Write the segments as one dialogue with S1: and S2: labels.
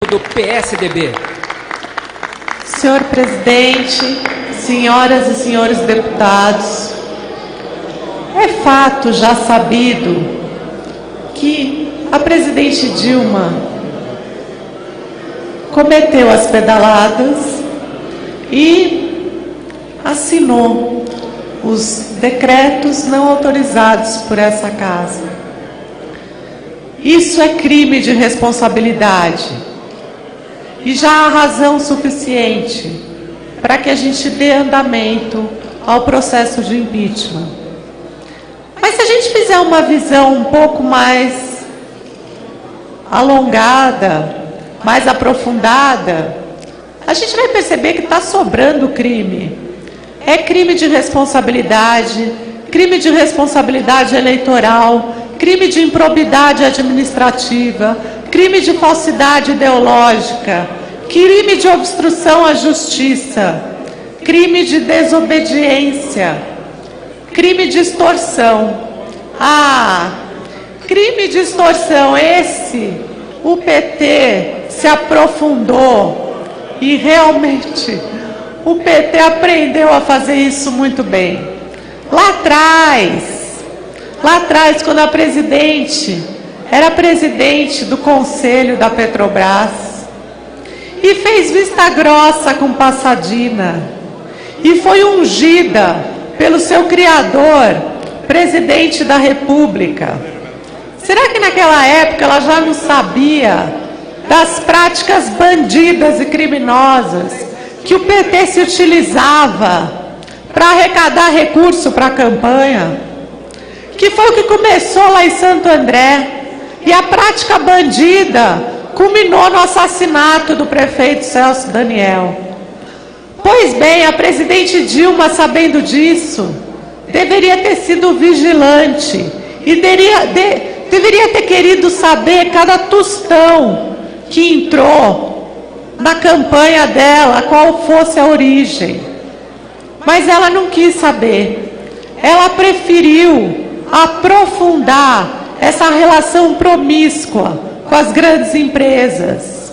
S1: do PSDB.
S2: Senhor presidente, senhoras e senhores deputados, é fato já sabido que a presidente Dilma cometeu as pedaladas e assinou os decretos não autorizados por essa casa. Isso é crime de responsabilidade e já há razão suficiente para que a gente dê andamento ao processo de impeachment. Mas se a gente fizer uma visão um pouco mais alongada, mais aprofundada, a gente vai perceber que está sobrando crime. É crime de responsabilidade eleitoral, crime de improbidade administrativa, crime de falsidade ideológica, crime de obstrução à justiça, crime de desobediência, crime de extorsão. Crime de extorsão, esse o PT se aprofundou e realmente o PT aprendeu a fazer isso muito bem. Lá atrás, quando a presidente era presidente do Conselho da Petrobras e fez vista grossa com Passadina e foi ungida pelo seu criador, presidente da República. Será que naquela época ela já não sabia das práticas bandidas e criminosas que o PT se utilizava para arrecadar recurso para a campanha? Que foi o que começou lá em Santo André, e a prática bandida culminou no assassinato do prefeito Celso Daniel. Pois bem, a presidente Dilma, sabendo disso, deveria ter sido vigilante e deveria ter querido saber cada tostão que entrou na campanha dela, qual fosse a origem. Mas ela não quis saber. Ela preferiu aprofundar essa relação promíscua com as grandes empresas,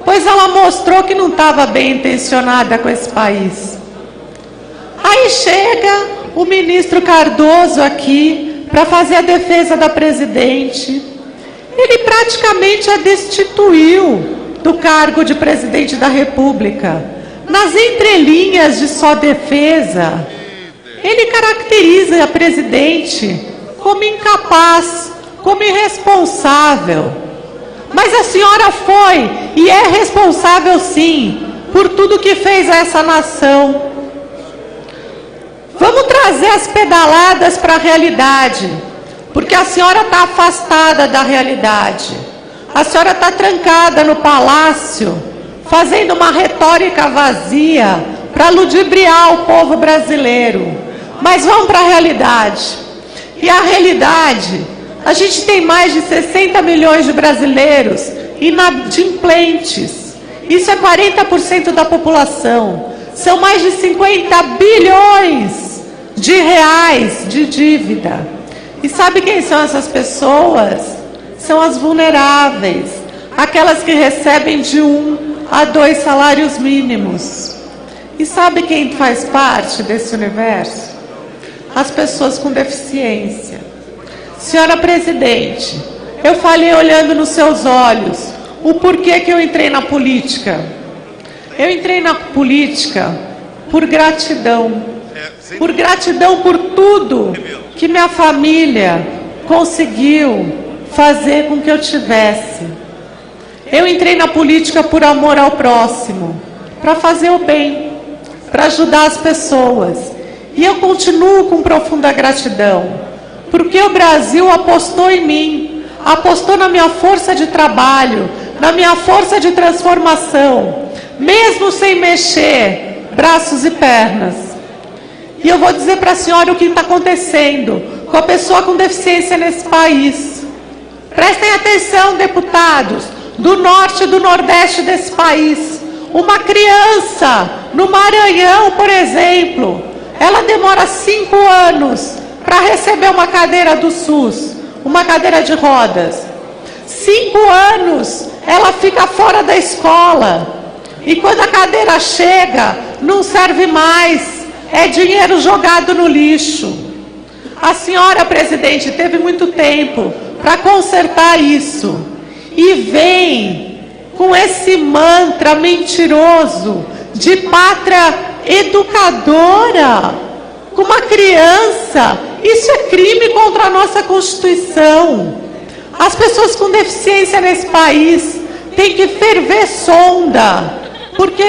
S2: pois ela mostrou que não estava bem intencionada com esse país. Aí chega o ministro Cardoso aqui para fazer a defesa da presidente. Ele praticamente a destituiu do cargo de presidente da República. Nas entrelinhas de só defesa, ele caracteriza a presidente como incapaz, como irresponsável. Mas a senhora foi e é responsável, sim, por tudo que fez a essa nação. Vamos trazer as pedaladas para a realidade, porque a senhora está afastada da realidade. A senhora está trancada no palácio, fazendo uma retórica vazia para ludibriar o povo brasileiro. Mas vamos para a realidade. E a realidade, a gente tem mais de 60 milhões de brasileiros inadimplentes. Isso é 40% da população. São mais de 50 bilhões de reais de dívida. E sabe quem são essas pessoas? São as vulneráveis, aquelas que recebem de 1 a 2 salários mínimos. E sabe quem faz parte desse universo? As pessoas com deficiência. Senhora presidente, eu falei olhando nos seus olhos o porquê que eu entrei na política. Eu entrei na política por gratidão. Por gratidão por tudo que minha família conseguiu fazer com que eu tivesse. Eu entrei na política por amor ao próximo, para fazer o bem, para ajudar as pessoas. E eu continuo com profunda gratidão, porque o Brasil apostou em mim, apostou na minha força de trabalho, na minha força de transformação, mesmo sem mexer braços e pernas. E eu vou dizer para a senhora o que está acontecendo com a pessoa com deficiência nesse país. Prestem atenção, deputados do norte e do nordeste desse país. Uma criança no Maranhão, por exemplo, ela demora 5 anos para receber uma cadeira do SUS, uma cadeira de rodas. 5 anos ela fica fora da escola. E quando a cadeira chega, não serve mais. É dinheiro jogado no lixo. A senhora, presidente, teve muito tempo para consertar isso. E vem com esse mantra mentiroso de pátria educadora com uma criança. Isso é crime contra a nossa Constituição. As pessoas com deficiência nesse país têm que ferver sonda, porque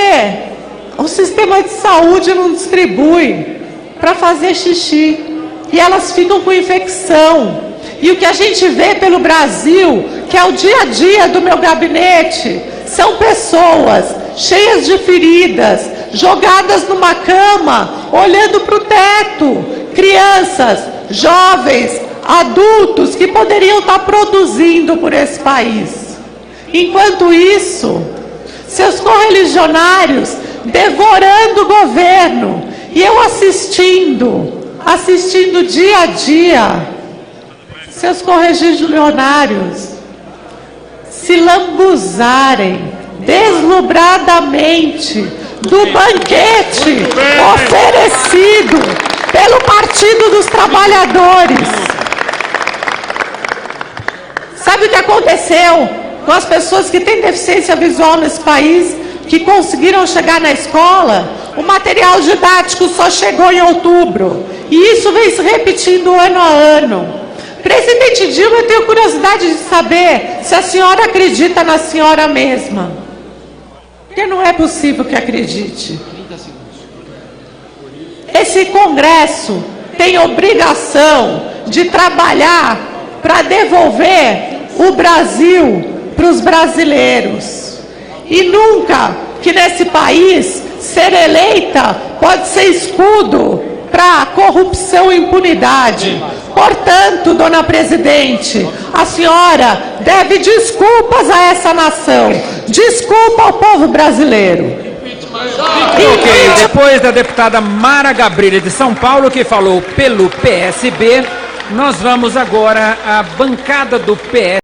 S2: o sistema de saúde não distribui para fazer xixi e elas ficam com infecção. E o que a gente vê pelo Brasil, que é o dia a dia do meu gabinete, são pessoas cheias de feridas, jogadas numa cama, olhando para o teto, crianças, jovens, adultos que poderiam estar produzindo por esse país. Enquanto isso, seus correligionários devorando o governo e eu assistindo dia a dia, seus correligionários se lambuzarem deslubradamente do banquete oferecido pelo Partido dos Trabalhadores. Sabe o que aconteceu com as pessoas que têm deficiência visual nesse país, que conseguiram chegar na escola? O material didático só chegou em outubro. E isso vem se repetindo ano a ano. Presidente Dilma, eu tenho curiosidade de saber se a senhora acredita na senhora mesma. Porque não é possível que acredite. Esse Congresso tem obrigação de trabalhar para devolver o Brasil para os brasileiros. E nunca que nesse país ser eleita pode ser escudo para corrupção e impunidade. Portanto, dona presidente, a senhora deve desculpas a essa nação, desculpa ao povo brasileiro.
S1: Ok, depois da deputada Mara Gabrilha de São Paulo, que falou pelo PSB, nós vamos agora à bancada do PS.